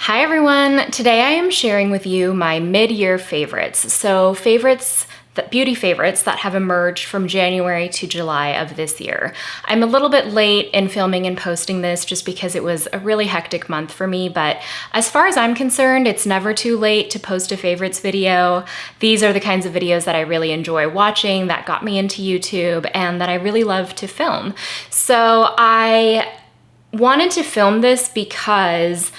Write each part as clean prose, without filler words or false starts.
Hi everyone! Today I am sharing with you my mid-year favorites. So beauty favorites that have emerged from January to July of this year. I'm a little bit late in filming and posting this just because it was a really hectic month for me, but as far as I'm concerned, it's never too late to post a favorites video. These are the kinds of videos that I really enjoy watching, that got me into YouTube, and that I really love to film. So I wanted to film this because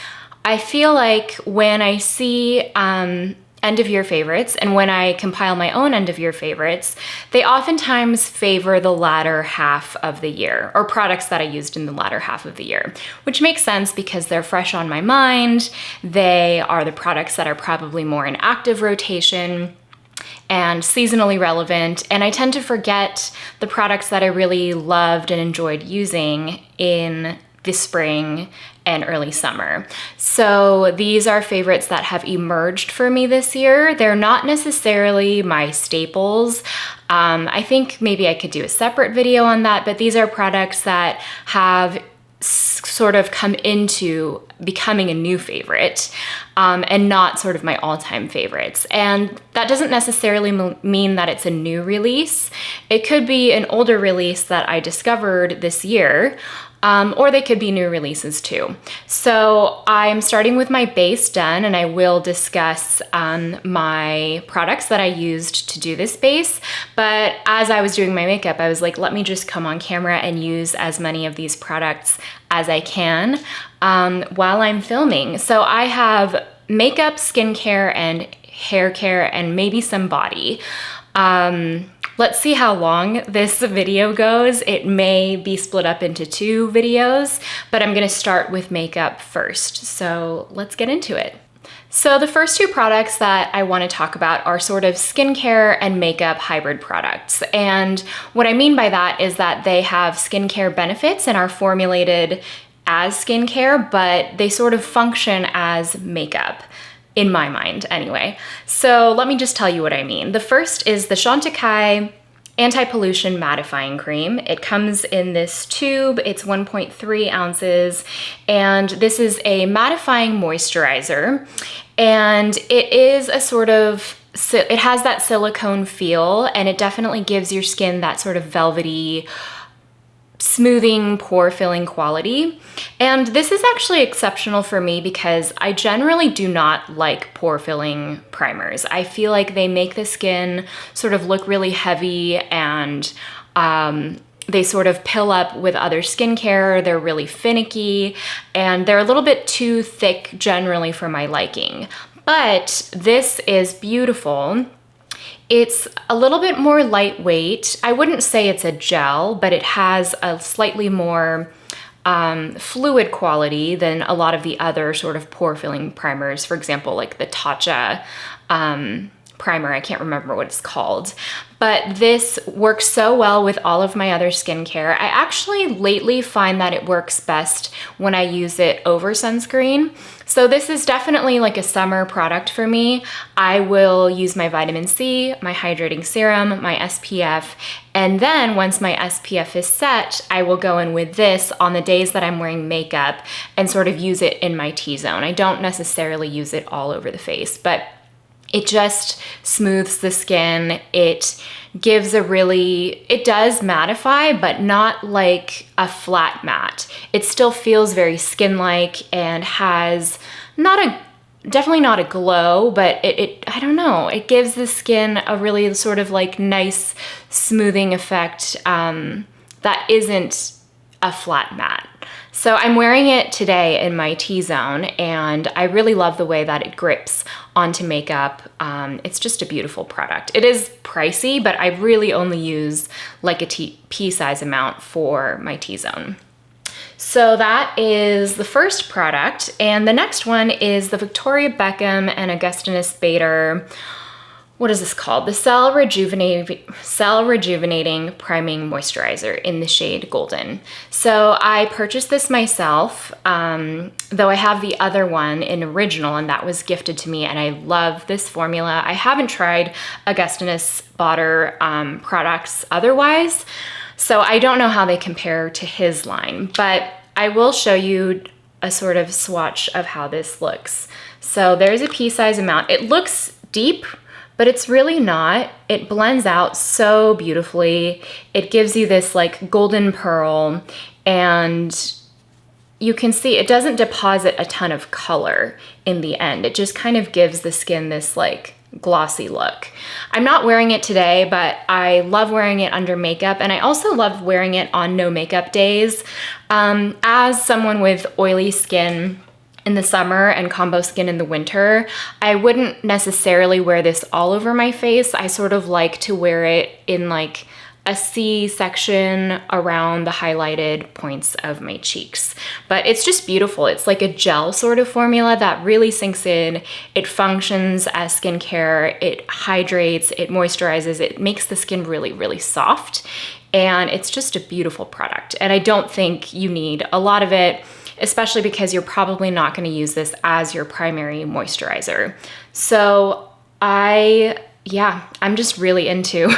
I feel like when I see end of year favorites and when I compile my own end of year favorites, they oftentimes favor the latter half of the year, or products that I used in the latter half of the year, which makes sense because they're fresh on my mind. They are the products that are probably more in active rotation and seasonally relevant, and I tend to forget the products that I really loved and enjoyed using in the spring and early summer. So these are favorites that have emerged for me this year. They're not necessarily my staples. I think maybe I could do a separate video on that, but these are products that have sort of come into becoming a new favorite and not sort of my all-time favorites. And that doesn't necessarily mean that it's a new release. It could be an older release that I discovered this year, or they could be new releases too. So I'm starting with my base done, and I will discuss my products that I used to do this base. But as I was doing my makeup, I was like, let me just come on camera and use as many of these products as I can while I'm filming. So I have makeup, skincare, and hair care, and maybe some body. Let's see how long this video goes. It may be split up into two videos, but I'm gonna start with makeup first. So let's get into it. So the first two products that I want to talk about are sort of skincare and makeup hybrid products. And what I mean by that is that they have skincare benefits and are formulated as skincare, but they sort of function as makeup. In my mind, anyway. So let me just tell you what I mean. The first is the Chantikai Anti-Pollution Mattifying Cream. It comes in this tube. It's 1.3 ounces, and this is a mattifying moisturizer. And it is a sort of, it has that silicone feel, and it definitely gives your skin that sort of velvety, smoothing, pore filling quality. And this is actually exceptional for me because I generally do not like pore filling primers. I feel like they make the skin sort of look really heavy, and they sort of pill up with other skincare. They're really finicky, and they're a little bit too thick generally for my liking. But this is beautiful. It's a little bit more lightweight. I wouldn't say it's a gel, but it has a slightly more fluid quality than a lot of the other sort of pore filling primers. For example, like the Tatcha primer, I can't remember what it's called. But this works so well with all of my other skincare. I actually lately find that it works best when I use it over sunscreen. So this is definitely like a summer product for me. I will use my vitamin C, my hydrating serum, my SPF, and then once my SPF is set, I will go in with this on the days that I'm wearing makeup and sort of use it in my T-zone. I don't necessarily use it all over the face, but it just smooths the skin. It gives it does mattify, but not like a flat matte. It still feels very skin-like and has definitely not a glow, but I don't know, it gives the skin a really sort of like nice smoothing effect that isn't a flat matte. So I'm wearing it today in my T-zone, and I really love the way that it grips onto makeup. It's just a beautiful product. It is pricey, but I really only use like a pea size amount for my T-zone. So that is the first product, and the next one is the Victoria Beckham and Augustinus Bader, what is this called? The Cell Rejuvenating Priming Moisturizer in the shade Golden. So I purchased this myself, though I have the other one in Original, and that was gifted to me, and I love this formula. I haven't tried Augustinus Bader products otherwise, so I don't know how they compare to his line, but I will show you a sort of swatch of how this looks. So there's a pea size amount. It looks deep, but it's really not. It blends out so beautifully. It gives you this like golden pearl, and you can see it doesn't deposit a ton of color in the end. It just kind of gives the skin this like glossy look. I'm not wearing it today, but I love wearing it under makeup, and I also love wearing it on no makeup days. As someone with oily skin in the summer and combo skin in the winter, I wouldn't necessarily wear this all over my face. I sort of like to wear it in like a C section around the highlighted points of my cheeks. But it's just beautiful. It's like a gel sort of formula that really sinks in. It functions as skincare. It hydrates, it moisturizes, it makes the skin really, really soft. And it's just a beautiful product. And I don't think you need a lot of it, especially because you're probably not going to use this as your primary moisturizer. So I'm just really into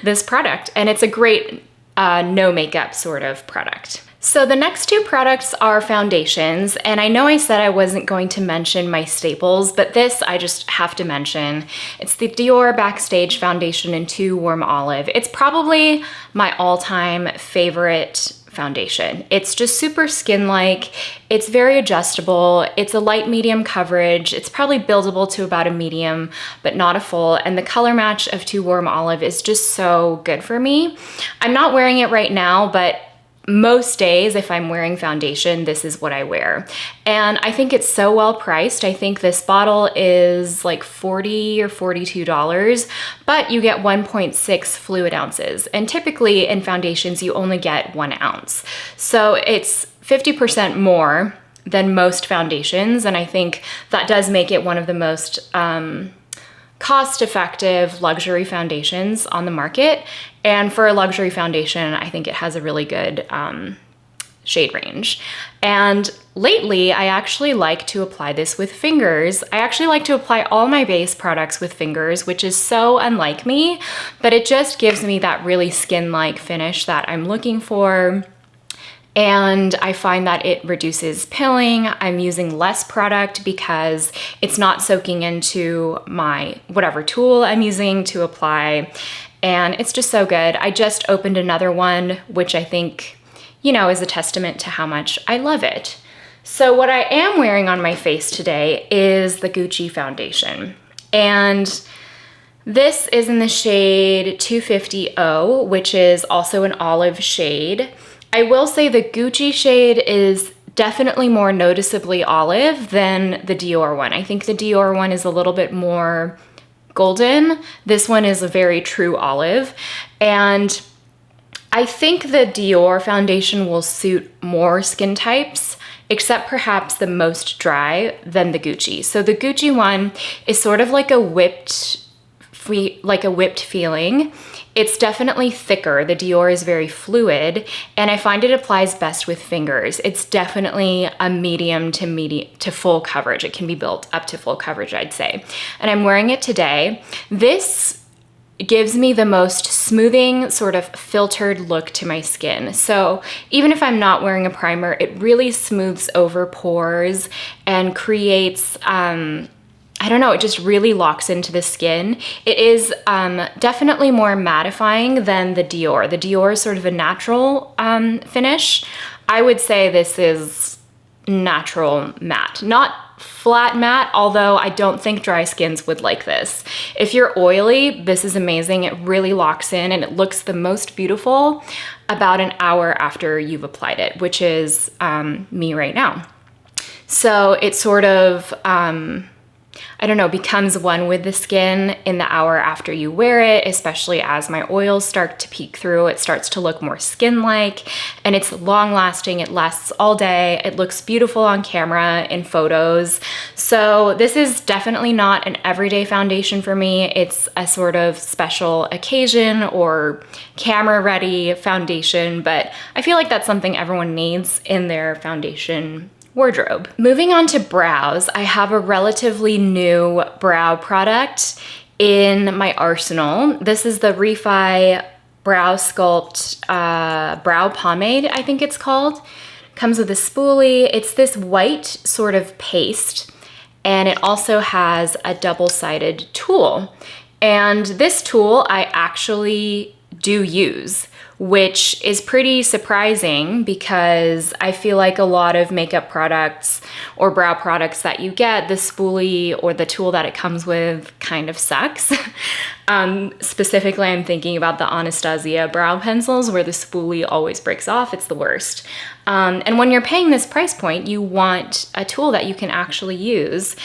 this product, and it's a great no makeup sort of product. So the next two products are foundations, and I know I said I wasn't going to mention my staples, but this I just have to mention. It's the Dior Backstage Foundation in 2 Warm Olive. It's probably my all-time favorite foundation. It's just super skin-like. It's very adjustable. It's a light medium coverage. It's probably buildable to about a medium, but not a full. And the color match of 2 Warm Olive is just so good for me. I'm not wearing it right now, but most days, if I'm wearing foundation, this is what I wear. And I think it's so well priced. I think this bottle is like $40 or $42, but you get 1.6 fluid ounces. And typically in foundations, you only get 1 ounce. So it's 50% more than most foundations. And I think that does make it one of the most cost-effective luxury foundations on the market. And for a luxury foundation, I think it has a really good shade range. And lately, I actually like to apply this with fingers. I actually like to apply all my base products with fingers, which is so unlike me, but it just gives me that really skin-like finish that I'm looking for. And I find that it reduces pilling. I'm using less product because it's not soaking into my whatever tool I'm using to apply. And it's just so good. I just opened another one, which I think, you know, is a testament to how much I love it. So what I am wearing on my face today is the Gucci foundation. And this is in the shade 250O, which is also an olive shade. I will say the Gucci shade is definitely more noticeably olive than the Dior one. I think the Dior one is a little bit more golden. This one is a very true olive. And I think the Dior foundation will suit more skin types, except perhaps the most dry, than the Gucci. So the Gucci one is sort of like a whipped feeling. It's definitely thicker. The Dior is very fluid, and I find it applies best with fingers. It's definitely a medium to full coverage. It can be built up to full coverage, I'd say. And I'm wearing it today. This gives me the most smoothing, sort of filtered look to my skin. So even if I'm not wearing a primer, it really smooths over pores and creates, I don't know, it just really locks into the skin. It is definitely more mattifying than the Dior. The Dior is sort of a natural finish. I would say this is natural matte, not flat matte, although I don't think dry skins would like this. If you're oily, this is amazing. It really locks in, and it looks the most beautiful about an hour after you've applied it, which is me right now. So it sort of, I don't know, becomes one with the skin in the hour after you wear it, especially as my oils start to peek through. It starts to look more skin-like, and it's long lasting. It lasts all day. It looks beautiful on camera in photos. So this is definitely not an everyday foundation for me. It's a sort of special occasion or camera-ready foundation, but I feel like that's something everyone needs in their foundation wardrobe. Moving on to brows, I have a relatively new brow product in my arsenal. This is the Refy Brow Sculpt Brow Pomade, I think it's called. Comes with a spoolie. It's this white sort of paste, and it also has a double-sided tool. And this tool I actually do use, which is pretty surprising because I feel like a lot of makeup products or brow products that you get, the spoolie or the tool that it comes with kind of sucks. Specifically, I'm thinking about the Anastasia brow pencils where the spoolie always breaks off. It's the worst. And when you're paying this price point, you want a tool that you can actually use.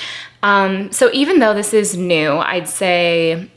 So even though this is new, I'd say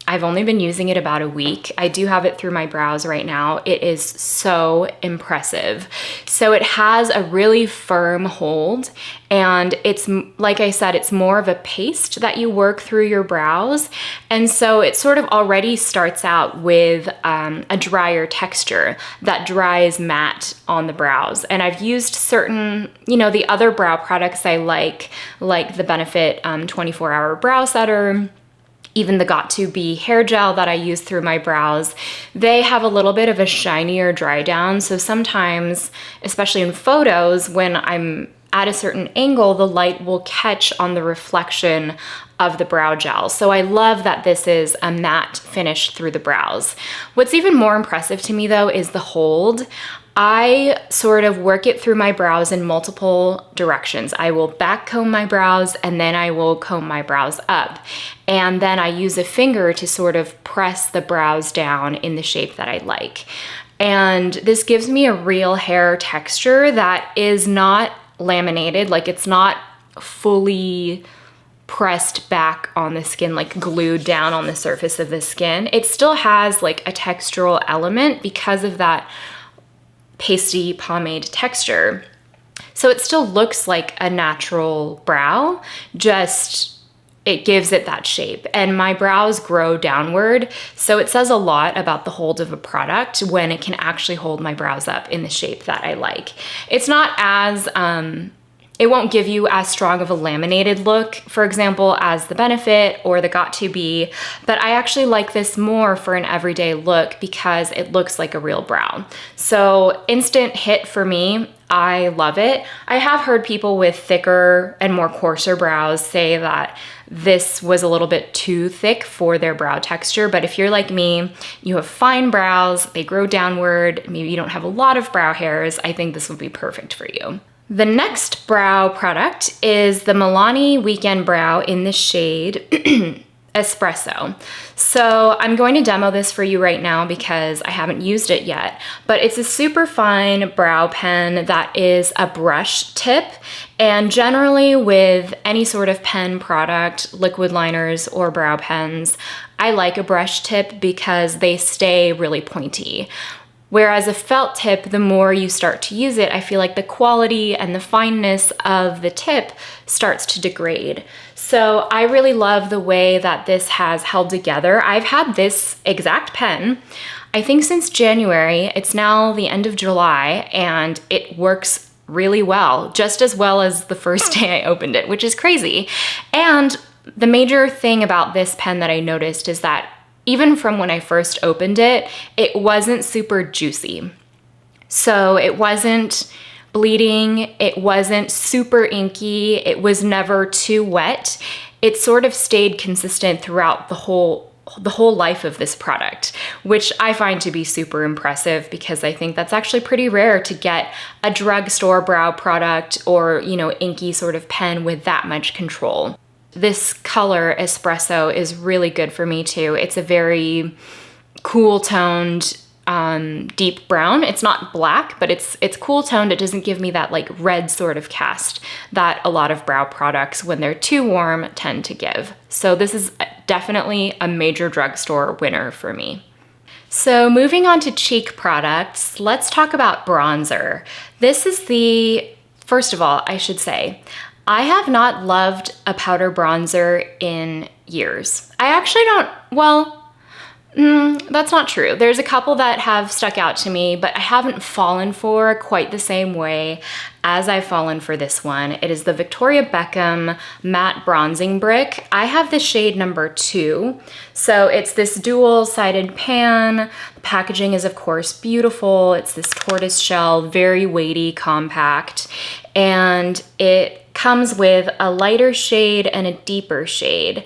I've only been using it about a week. I do have it through my brows right now. It is so impressive. So it has a really firm hold, and it's, like I said, it's more of a paste that you work through your brows. And so it sort of already starts out with a drier texture that dries matte on the brows. And I've used certain, the other brow products I like the Benefit 24-Hour Brow Setter, even the Got2b hair gel that I use through my brows. They have a little bit of a shinier dry down. So sometimes, especially in photos, when I'm at a certain angle, the light will catch on the reflection of the brow gel. So I love that this is a matte finish through the brows. What's even more impressive to me though is the hold. I sort of work it through my brows in multiple directions. I will back comb my brows and then I will comb my brows up. And then I use a finger to sort of press the brows down in the shape that I like. And this gives me a real hair texture that is not laminated, like it's not fully pressed back on the skin, like glued down on the surface of the skin. It still has like a textural element because of that pasty pomade texture. So it still looks like a natural brow, just it gives it that shape. And my brows grow downward, so it says a lot about the hold of a product when it can actually hold my brows up in the shape that I like. It's not as, it won't give you as strong of a laminated look, for example, as the Benefit or the Got2b, but I actually like this more for an everyday look because it looks like a real brow. So instant hit for me. I love it. I have heard people with thicker and more coarser brows say that this was a little bit too thick for their brow texture, but if you're like me, you have fine brows, they grow downward, maybe you don't have a lot of brow hairs, I think this would be perfect for you. The next brow product is the Milani Weekend Brow in the shade Espresso. So I'm going to demo this for you right now because I haven't used it yet, but it's a super fine brow pen that is a brush tip. And generally with any sort of pen product, liquid liners or brow pens, I like a brush tip because they stay really pointy. Whereas a felt tip, the more you start to use it, I feel like the quality and the fineness of the tip starts to degrade. So I really love the way that this has held together. I've had this exact pen, I think since January. It's now the end of July and it works really well, just as well as the first day I opened it, which is crazy. And the major thing about this pen that I noticed is that even from when I first opened it, it wasn't super juicy. So it wasn't bleeding, it wasn't super inky, it was never too wet. It sort of stayed consistent throughout the whole life of this product, which I find to be super impressive because I think that's actually pretty rare to get a drugstore brow product or, inky sort of pen with that much control. This color Espresso is really good for me too. It's a very cool toned, deep brown. It's not black, but it's cool toned. It doesn't give me that like red sort of cast that a lot of brow products, when they're too warm, tend to give. So this is definitely a major drugstore winner for me. So moving on to cheek products, let's talk about bronzer. This is first of all, I should say, I have not loved a powder bronzer in years. I actually don't, That's not true. There's a couple that have stuck out to me, but I haven't fallen for quite the same way as I've fallen for this one. It is the Victoria Beckham Matte Bronzing Brick. I have the shade number 2. So it's this dual-sided pan. The packaging is, of course, beautiful. It's this tortoise shell, very weighty, compact, and it comes with a lighter shade and a deeper shade.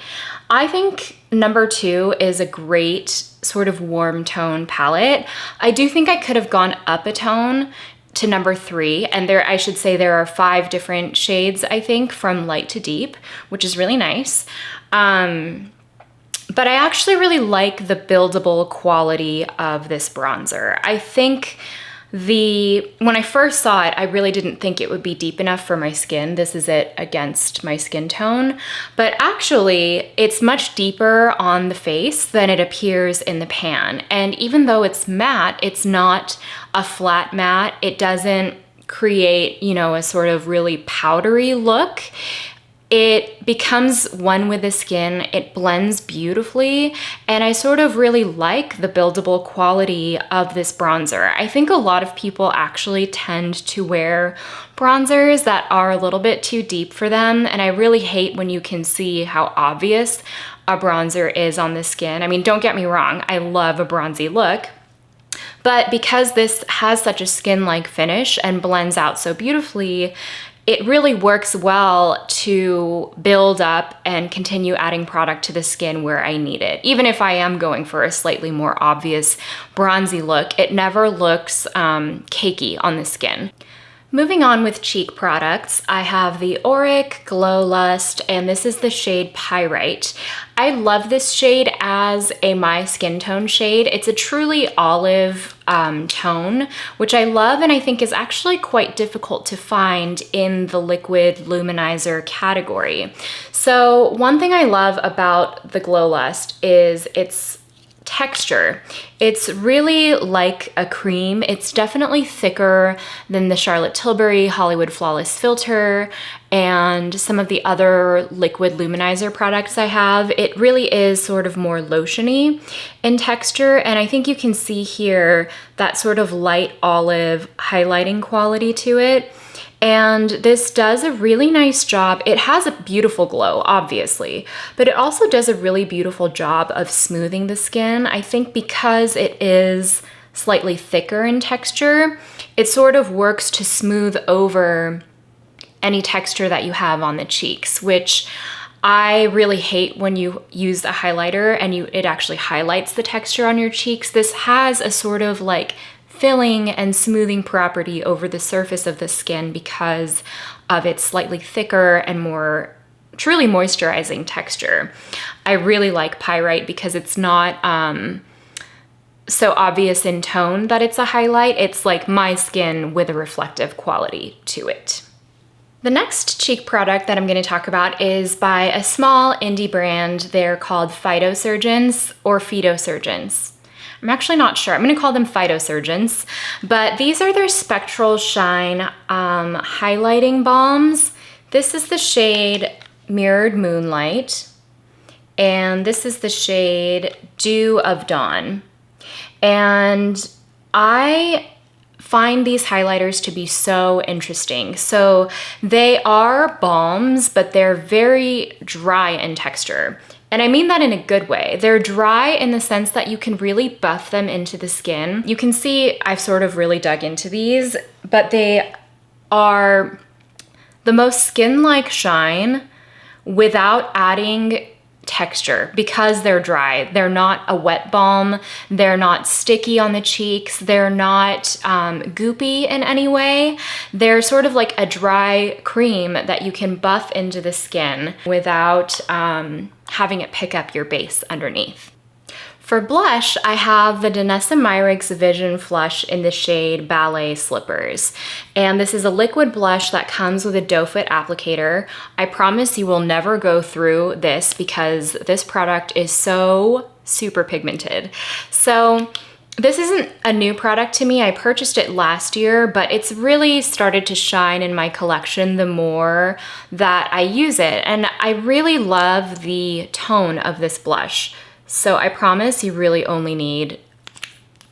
I think number 2 is a great sort of warm tone palette. I do think I could have gone up a tone to number 3, and I should say there are 5 different shades, I think, from light to deep, which is really nice. But I actually really like the buildable quality of this bronzer. I think when I first saw it, I really didn't think it would be deep enough for my skin. This is it against my skin tone, but actually it's much deeper on the face than it appears in the pan. And even though it's matte, it's not a flat matte. It doesn't create, you know, a sort of really powdery look. It becomes one with the skin, it blends beautifully, and I sort of really like the buildable quality of this bronzer. I think a lot of people actually tend to wear bronzers that are a little bit too deep for them, and I really hate when you can see how obvious a bronzer is on the skin. I mean, don't get me wrong, I love a bronzy look, but because this has such a skin-like finish and blends out so beautifully, it really works well to build up and continue adding product to the skin where I need it. Even if I am going for a slightly more obvious bronzy look, it never looks cakey on the skin. Moving on with cheek products, I have the Auric Glow Lust, and this is the shade Pyrite. I love this shade as a my skin tone shade. It's a truly olive tone, which I love and I think is actually quite difficult to find in the liquid luminizer category. So one thing I love about the Glow Lust is its texture. It's really like a cream. It's definitely thicker than the Charlotte Tilbury Hollywood Flawless Filter and some of the other liquid luminizer products I have. It really is sort of more lotiony in texture, and I think you can see here that sort of light olive highlighting quality to it. And this does a really nice job. It has a beautiful glow, obviously, but it also does a really beautiful job of smoothing the skin. I think because it is slightly thicker in texture, it sort of works to smooth over any texture that you have on the cheeks, which I really hate when you use a highlighter and it actually highlights the texture on your cheeks. This has a sort of like filling and smoothing property over the surface of the skin because of its slightly thicker and more truly moisturizing texture. I really like Pyrite because it's not so obvious in tone that it's a highlight. It's like my skin with a reflective quality to it. The next cheek product that I'm going to talk about is by a small indie brand. They're called Phytosurgence or Phytosurgence. I'm actually not sure. I'm going to call them Phytosurgence, but these are their Spectral Shine highlighting balms. This is the shade Mirrored Moonlight, and this is the shade Dew of Dawn. And I find these highlighters to be so interesting. So they are balms, but they're very dry in texture. And I mean that in a good way. They're dry in the sense that you can really buff them into the skin. You can see I've sort of really dug into these, but they are the most skin-like shine without adding texture because they're dry. They're not a wet balm. They're not sticky on the cheeks. They're not goopy in any way. They're sort of like a dry cream that you can buff into the skin without having it pick up your base underneath. For blush, I have the Danessa Myricks Vision Flush in the shade Ballet Slippers. And this is a liquid blush that comes with a doe foot applicator. I promise you will never go through this because this product is so super pigmented. So this isn't a new product to me. I purchased it last year, but it's really started to shine in my collection the more that I use it. And I really love the tone of this blush. So I promise you really only need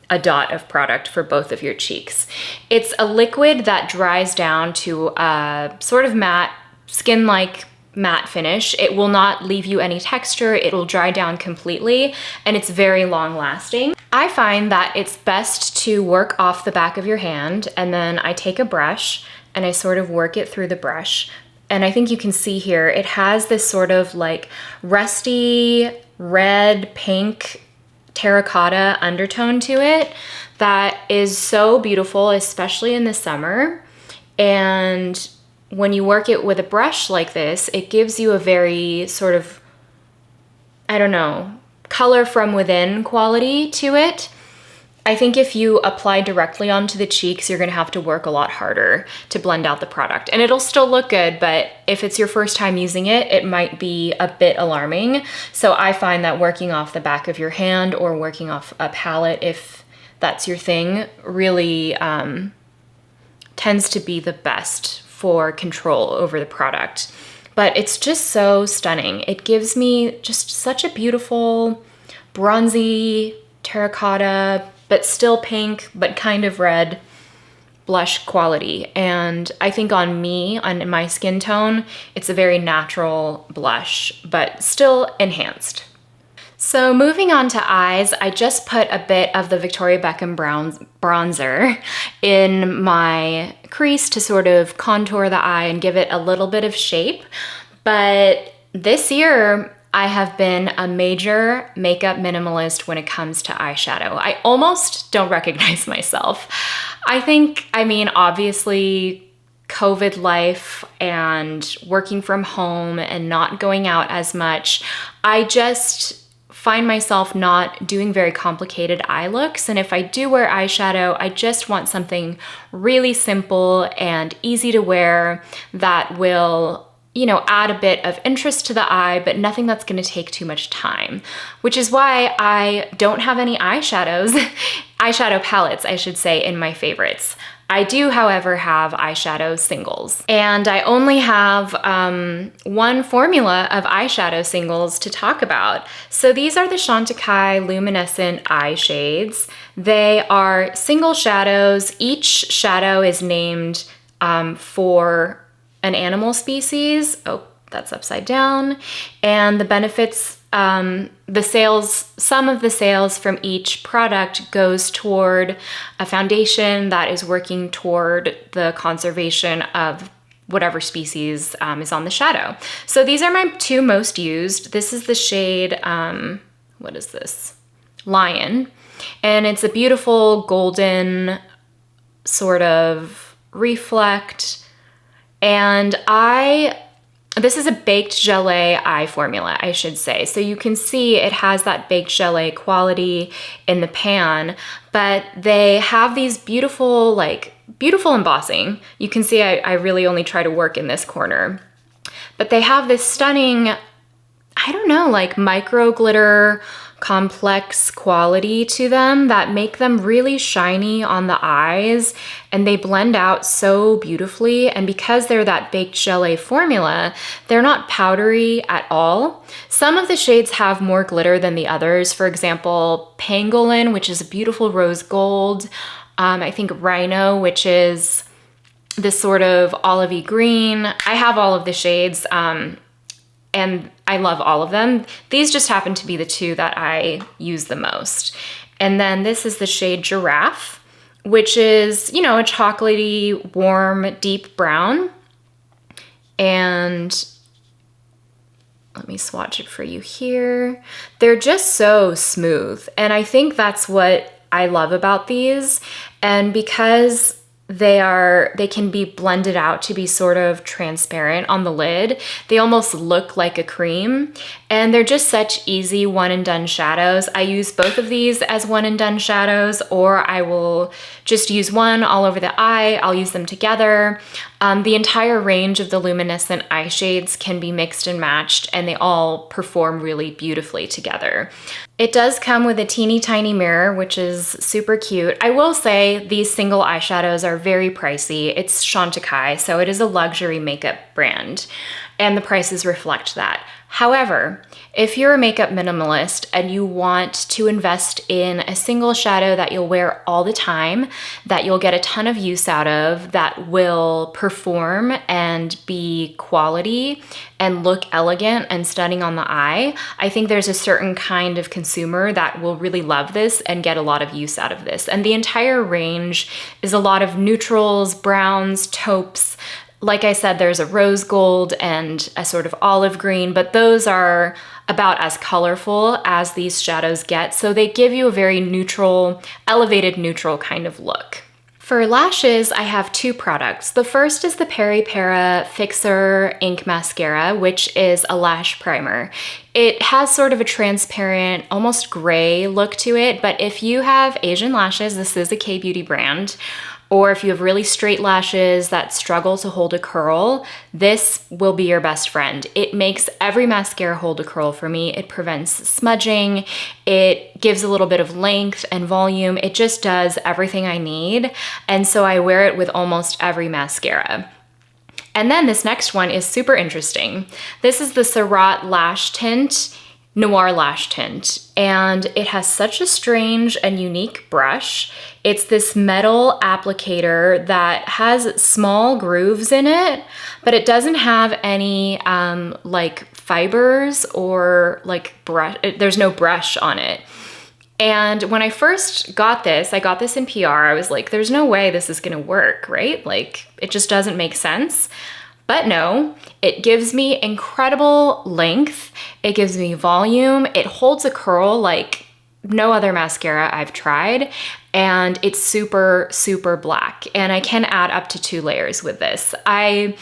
a dot of product for both of your cheeks. It's a liquid that dries down to a sort of matte, skin-like matte finish. It will not leave you any texture. It will dry down completely, and it's very long lasting. I find that it's best to work off the back of your hand, and then I take a brush and I sort of work it through the brush. And I think you can see here, it has this sort of like rusty red, pink, terracotta undertone to it that is so beautiful, especially in the summer. And when you work it with a brush like this, it gives you a very sort of, I don't know, color from within quality to it. I think if you apply directly onto the cheeks, you're gonna have to work a lot harder to blend out the product. And it'll still look good, but if it's your first time using it, it might be a bit alarming. So I find that working off the back of your hand or working off a palette, if that's your thing, really tends to be the best for control over the product. But it's just so stunning. It gives me just such a beautiful bronzy terracotta, but still pink, but kind of red blush quality. And I think on me, on my skin tone, it's a very natural blush, but still enhanced. So moving on to eyes, I just put a bit of the Victoria Beckham bronzer in my crease to sort of contour the eye and give it a little bit of shape. But this year, I have been a major makeup minimalist when it comes to eyeshadow. I almost don't recognize myself. I mean, obviously COVID life and working from home and not going out as much, I just find myself not doing very complicated eye looks. And if I do wear eyeshadow, I just want something really simple and easy to wear that will, you know, add a bit of interest to the eye, but nothing that's gonna take too much time, which is why I don't have any eyeshadows, eyeshadow palettes, I should say, in my favorites. I do, however, have eyeshadow singles, and I only have one formula of eyeshadow singles to talk about. So these are the Chantecaille Luminescent eye shades. They are single shadows. Each shadow is named for an animal species. Oh, that's upside down. And the benefits, some of the sales from each product goes toward a foundation that is working toward the conservation of whatever species is on the shadow. So these are my two most used. This is the shade, what is this? Lion. And it's a beautiful golden sort of reflect. And this is a baked gelée eye formula, I should say. So you can see it has that baked gelée quality in the pan, but they have these beautiful embossing. You can see I really only try to work in this corner. But they have this stunning, I don't know, like micro glitter, complex quality to them that make them really shiny on the eyes, and they blend out so beautifully. And because they're that baked gelée formula, they're not powdery at all. Some of the shades have more glitter than the others. For example, Pangolin, which is a beautiful rose gold. I think Rhino, which is this sort of olivey green. I have all of the shades, and I love all of them. These just happen to be the two that I use the most. And then this is the shade Giraffe, which is, you know, a chocolatey, warm, deep brown. And let me swatch it for you here. They're just so smooth. And I think that's what I love about these. And because they can be blended out to be sort of transparent on the lid, they almost look like a cream, and they're just such easy one and done shadows. I use both of these as one and done shadows, or I will just use one all over the eye. I'll use them together. The entire range of the luminescent eye shades can be mixed and matched, and they all perform really beautifully together. It does come with a teeny tiny mirror, which is super cute. I will say these single eyeshadows are very pricey. It's Chantikai, so it is a luxury makeup brand. and the prices reflect that. However, if you're a makeup minimalist and you want to invest in a single shadow that you'll wear all the time, that you'll get a ton of use out of, that will perform and be quality and look elegant and stunning on the eye, I think there's a certain kind of consumer that will really love this and get a lot of use out of this. And the entire range is a lot of neutrals, browns, taupes. Like I said, there's a rose gold and a sort of olive green, but those are about as colorful as these shadows get. So they give you a very neutral, elevated neutral kind of look. For lashes, I have two products. The first is the Peripera Fixer Ink Mascara, which is a lash primer. It has sort of a transparent, almost gray look to it, but if you have Asian lashes, this is a K-beauty brand, or if you have really straight lashes that struggle to hold a curl, this will be your best friend. It makes every mascara hold a curl for me. It prevents smudging. It gives a little bit of length and volume. It just does everything I need. And so I wear it with almost every mascara. And then this next one is super interesting. This is the Surratt Lash Tint, Noir Lash Tint, and it has such a strange and unique brush. It's this metal applicator that has small grooves in it, but it doesn't have any like fibers or like brush. There's no brush on it. And when I first got this, I got this in PR, I was like, there's no way this is gonna work, right? Like, it just doesn't make sense. But no, it gives me incredible length. It gives me volume. It holds a curl like no other mascara I've tried. And it's super, super black. And I can add up to 2 layers with this. I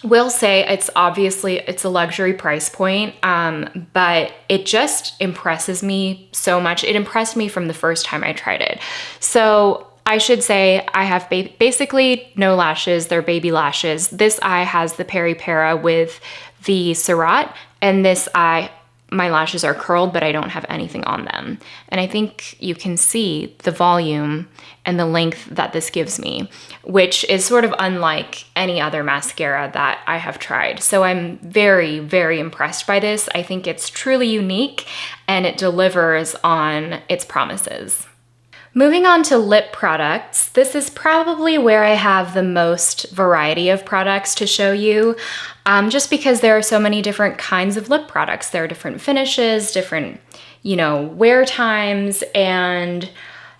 will say it's a luxury price point, but it just impresses me so much. It impressed me from the first time I tried it. So I should say I have basically no lashes, they're baby lashes. This eye has the Peripera with the Surratt, and this eye, my lashes are curled, but I don't have anything on them. And I think you can see the volume and the length that this gives me, which is sort of unlike any other mascara that I have tried. So I'm very, very impressed by this. I think it's truly unique and it delivers on its promises. Moving on to lip products, this is probably where I have the most variety of products to show you, just because there are so many different kinds of lip products. There are different finishes, different, wear times, and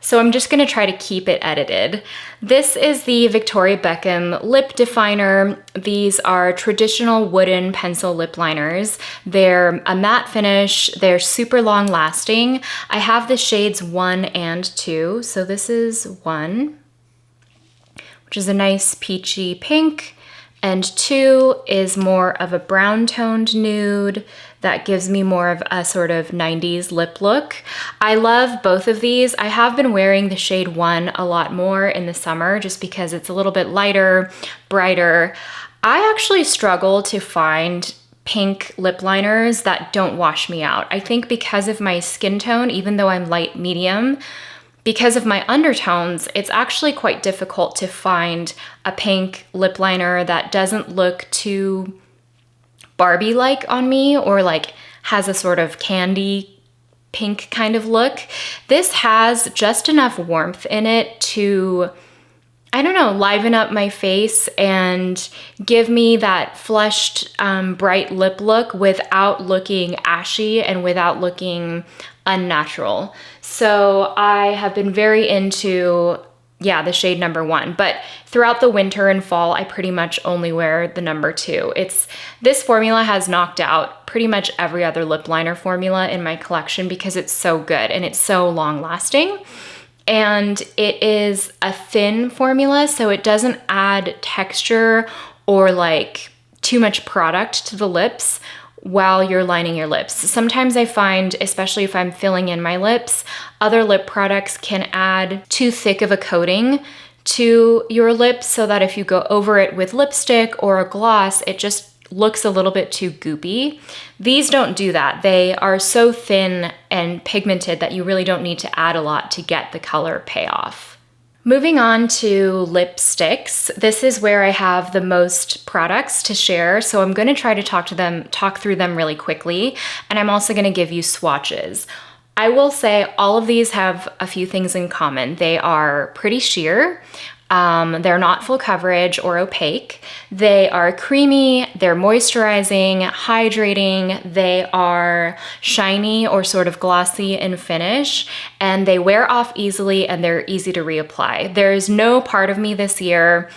so I'm just gonna try to keep it edited. This is the Victoria Beckham Lip Definer. These are traditional wooden pencil lip liners. They're a matte finish. They're super long lasting. I have the shades 1 and 2. So this is 1, which is a nice peachy pink, and 2 is more of a brown toned nude that gives me more of a sort of 90s lip look. I love both of these. I have been wearing the shade 1 a lot more in the summer just because it's a little bit lighter, brighter. I actually struggle to find pink lip liners that don't wash me out. I think because of my skin tone, even though I'm light medium, because of my undertones, it's actually quite difficult to find a pink lip liner that doesn't look too Barbie-like on me or like has a sort of candy pink kind of look. This has just enough warmth in it to, I don't know, liven up my face and give me that flushed, bright lip look without looking ashy and without looking unnatural. So I have been very into the shade number 1, but throughout the winter and fall, I pretty much only wear the number 2. This formula has knocked out pretty much every other lip liner formula in my collection because it's so good and it's so long lasting. And it is a thin formula, so it doesn't add texture or like too much product to the lips while you're lining your lips. Sometimes I find, especially if I'm filling in my lips, other lip products can add too thick of a coating to your lips so that if you go over it with lipstick or a gloss, it just looks a little bit too goopy. These don't do that. They are so thin and pigmented that you really don't need to add a lot to get the color payoff. Moving on to lipsticks, this is where I have the most products to share, so I'm going to try to talk through them really quickly, and I'm also going to give you swatches. I will say all of these have a few things in common. They are pretty sheer. They're not full coverage or opaque. They are creamy, they're moisturizing, hydrating, they are shiny or sort of glossy in finish, and they wear off easily and they're easy to reapply. There's no part of me this year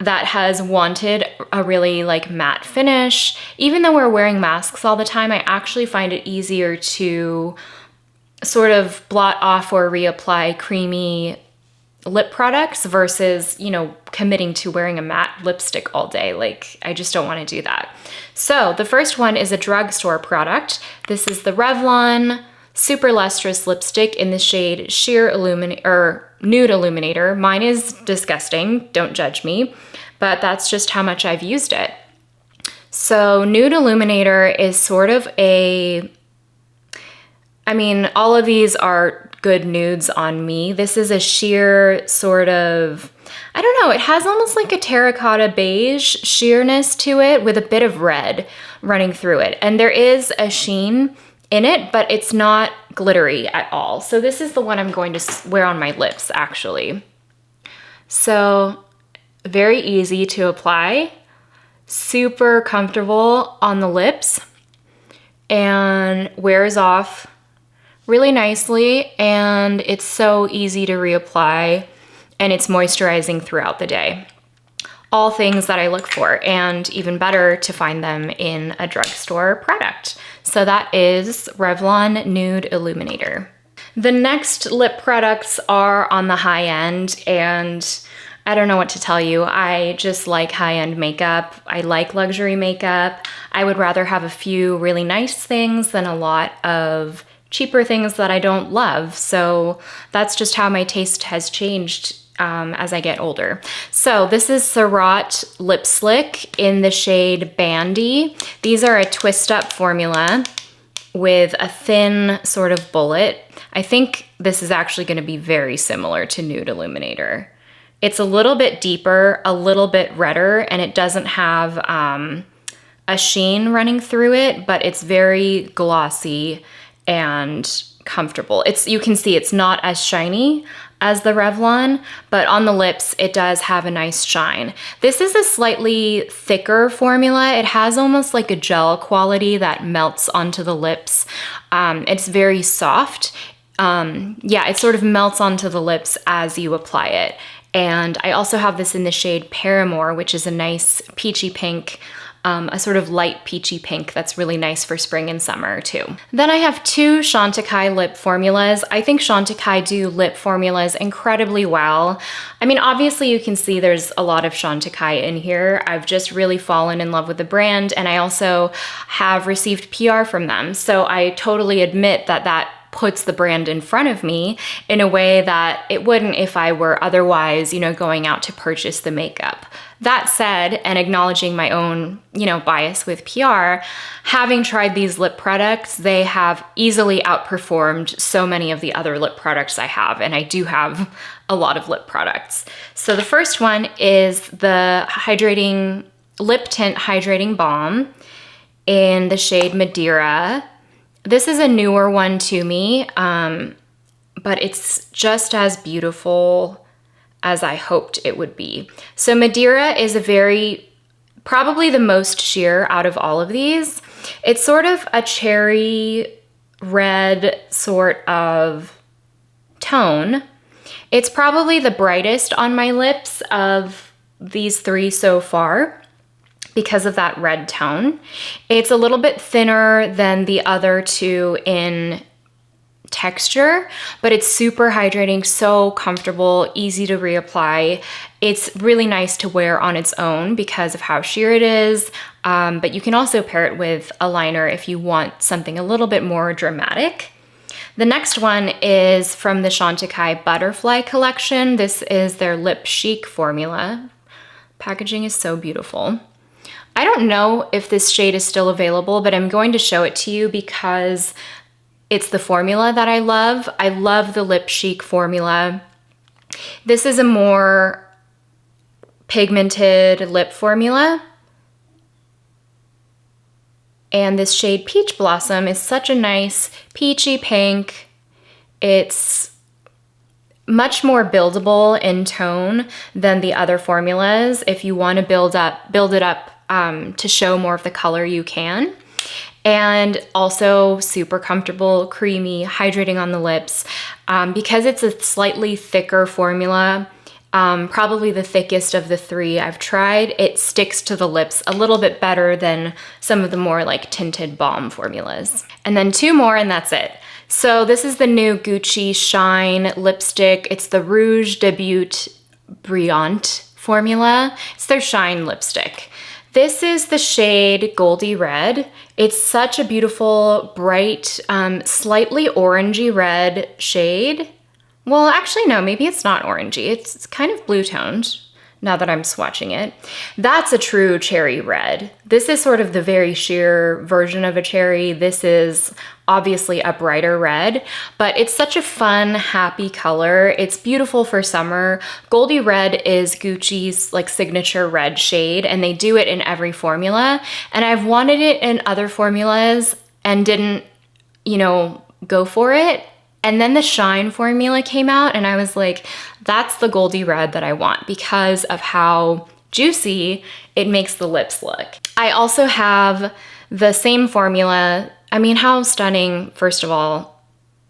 that has wanted a really like matte finish. Even though we're wearing masks all the time, I actually find it easier to sort of blot off or reapply creamy lip products versus, you know, committing to wearing a matte lipstick all day. Like, I just don't want to do that. So the first one is a drugstore product. This is the Revlon Super Lustrous Lipstick in the shade Nude Illuminator. Mine is disgusting, don't judge me, but that's just how much I've used it. So Nude Illuminator is sort of all of these are good nudes on me. This is a sheer sort of, I don't know, it has almost like a terracotta beige sheerness to it with a bit of red running through it. And there is a sheen in it, but it's not glittery at all. So this is the one I'm going to wear on my lips, actually. So very easy to apply, super comfortable on the lips, and wears off really nicely, and it's so easy to reapply, and it's moisturizing throughout the day. All things that I look for, and even better to find them in a drugstore product. So that is Revlon Nude Illuminator. The next lip products are on the high end, and I don't know what to tell you. I just like high-end makeup. I like luxury makeup. I would rather have a few really nice things than a lot of cheaper things that I don't love. So that's just how my taste has changed as I get older. So this is Surratt Lip Slick in the shade Bandy. These are a twist up formula with a thin sort of bullet. I think this is actually going to be very similar to Nude Illuminator. It's a little bit deeper, a little bit redder, and it doesn't have a sheen running through it, but it's very glossy and comfortable. You can see it's not as shiny as the Revlon, but on the lips, it does have a nice shine. This is a slightly thicker formula. It has almost like a gel quality that melts onto the lips. It's very soft. It sort of melts onto the lips as you apply it. And I also have this in the shade Paramour, which is a nice peachy pink, a sort of light peachy pink that's really nice for spring and summer too. Then I have two Chantecaille lip formulas. I think Chantecaille do lip formulas incredibly well. I mean, obviously you can see there's a lot of Chantecaille in here. I've just really fallen in love with the brand, and I also have received PR from them. So I totally admit that puts the brand in front of me in a way that it wouldn't if I were otherwise, going out to purchase the makeup. That said, and acknowledging my own, bias with PR, having tried these lip products, they have easily outperformed so many of the other lip products I have, and I do have a lot of lip products. So the first one is the Lip Tint Hydrating Balm in the shade Madeira. This is a newer one to me, but it's just as beautiful as I hoped it would be. So Madeira is probably the most sheer out of all of these. It's sort of a cherry red sort of tone. It's probably the brightest on my lips of these three so far because of that red tone. It's a little bit thinner than the other two in texture, but it's super hydrating, so comfortable, easy to reapply. It's really nice to wear on its own because of how sheer it is, but you can also pair it with a liner if you want something a little bit more dramatic. The next one is from the Chantikai Butterfly collection. This is their Lip Chic formula. Packaging is so beautiful. I don't know if this shade is still available, but I'm going to show it to you because it's the formula that I love. I love the Lip Chic formula. This is a more pigmented lip formula. And this shade Peach Blossom is such a nice peachy pink. It's much more buildable in tone than the other formulas. If you want to build it up to show more of the color, you can. And also super comfortable, creamy, hydrating on the lips. Because it's a slightly thicker formula, probably the thickest of the three I've tried, it sticks to the lips a little bit better than some of the more like tinted balm formulas. And then two more and that's it. So this is the new Gucci Shine lipstick. It's the Rouge Debut Brillant formula. It's their Shine lipstick. This is the shade Goldie Red. It's such a beautiful, bright, slightly orangey red shade. Well, actually, no, maybe it's not orangey. It's kind of blue toned now that I'm swatching it. That's a true cherry red. This is sort of the very sheer version of a cherry. This is obviously a brighter red, but it's such a fun, happy color. It's beautiful for summer. Goldie Red is Gucci's like signature red shade, and they do it in every formula. And I've wanted it in other formulas and didn't, you know, go for it. And then the Shine formula came out and I was like, that's the Goldie Red that I want because of how juicy it makes the lips look. I also have the same formula. I mean, how stunning, first of all,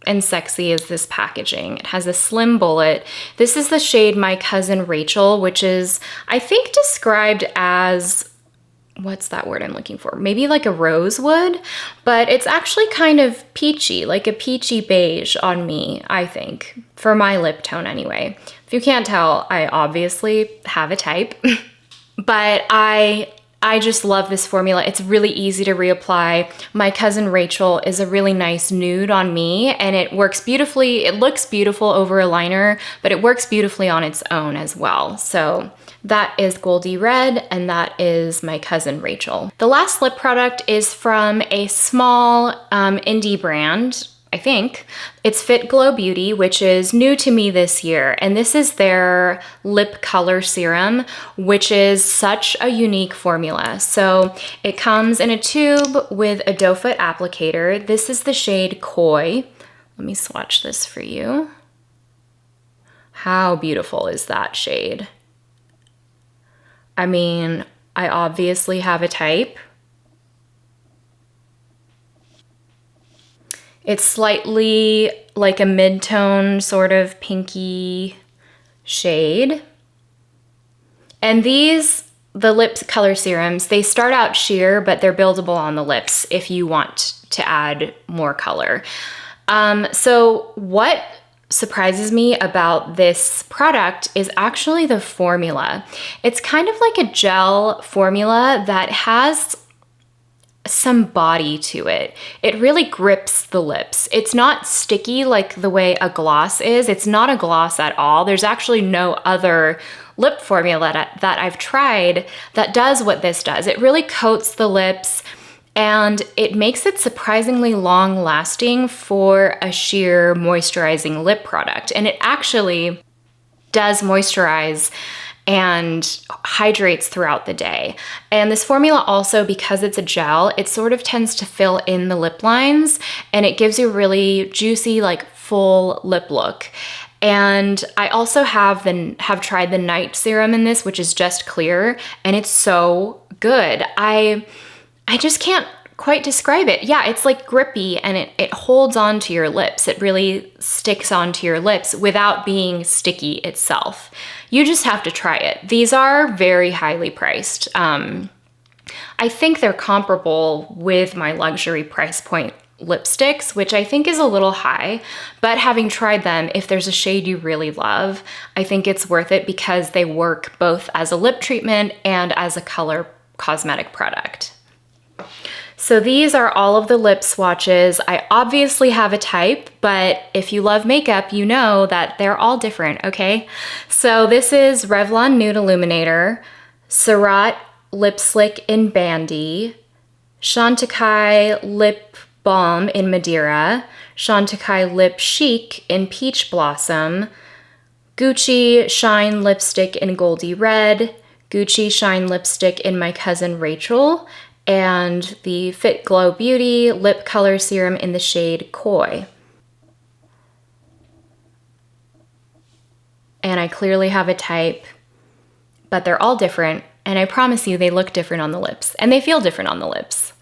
and sexy is this packaging. It has a slim bullet. This is the shade My Cousin Rachel, which is, I think, described as, what's that word I'm looking for? Maybe like a rosewood, but it's actually kind of peachy, like a peachy beige on me, I think, for my lip tone anyway. If you can't tell, I obviously have a type, but I just love this formula. It's really easy to reapply. My Cousin Rachel is a really nice nude on me and it works beautifully. It looks beautiful over a liner, but it works beautifully on its own as well. So that is Goldie Red and that is My Cousin Rachel. The last lip product is from a small indie brand, I think. It's Fit Glow Beauty, which is new to me this year. And this is their lip color serum, which is such a unique formula. So it comes in a tube with a doe foot applicator. This is the shade Koi. Let me swatch this for you. How beautiful is that shade? I mean, I obviously have a type. It's slightly like a mid-tone sort of pinky shade. And these, the lip color serums, they start out sheer, but they're buildable on the lips if you want to add more color. So what surprises me about this product is actually the formula. It's kind of like a gel formula that has some body to it. It really grips the lips. It's not sticky like the way a gloss is. It's not a gloss at all. There's actually no other lip formula that I've tried that does what this does. It really coats the lips and it makes it surprisingly long lasting for a sheer moisturizing lip product. And it actually does moisturize and hydrates throughout the day. And this formula also, because it's a gel, it sort of tends to fill in the lip lines and it gives you a really juicy, like full lip look. And I also have tried the night serum in this, which is just clear, and it's so good. I just can't quite describe it. Yeah, it's like grippy and it holds onto your lips. It really sticks onto your lips without being sticky itself. You just have to try it. These are very highly priced. I think they're comparable with my luxury price point lipsticks, which I think is a little high, but having tried them, if there's a shade you really love, I think it's worth it because they work both as a lip treatment and as a color cosmetic product. So these are all of the lip swatches. I obviously have a type, but if you love makeup, you know that they're all different, okay? So this is Revlon Nude Illuminator, Surratt Lip Slick in Bandy, Chantecaille Lip Balm in Madeira, Chantecaille Lip Chic in Peach Blossom, Gucci Shine Lipstick in Goldie Red, Gucci Shine Lipstick in My Cousin Rachel, and the Fit Glow Beauty Lip Color Serum in the shade Koi. And I clearly have a type, but they're all different, and I promise you they look different on the lips, and they feel different on the lips.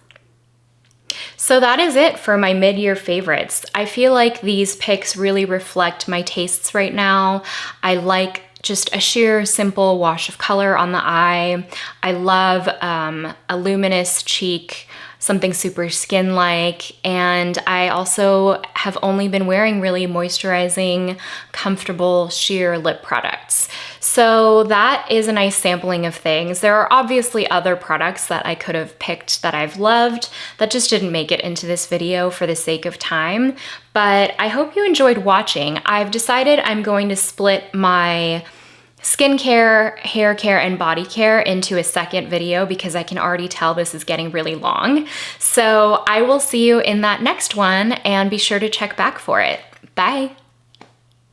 So that is it for my mid-year favorites. I feel like these picks really reflect my tastes right now. I like just a sheer, simple wash of color on the eye. I love a luminous cheek, something super skin-like, and I also have only been wearing really moisturizing, comfortable, sheer lip products. So that is a nice sampling of things. There are obviously other products that I could have picked that I've loved that just didn't make it into this video for the sake of time, but I hope you enjoyed watching. I've decided I'm going to split my skincare, hair care, and body care into a second video because I can already tell this is getting really long. So I will see you in that next one, and be sure to check back for it. Bye.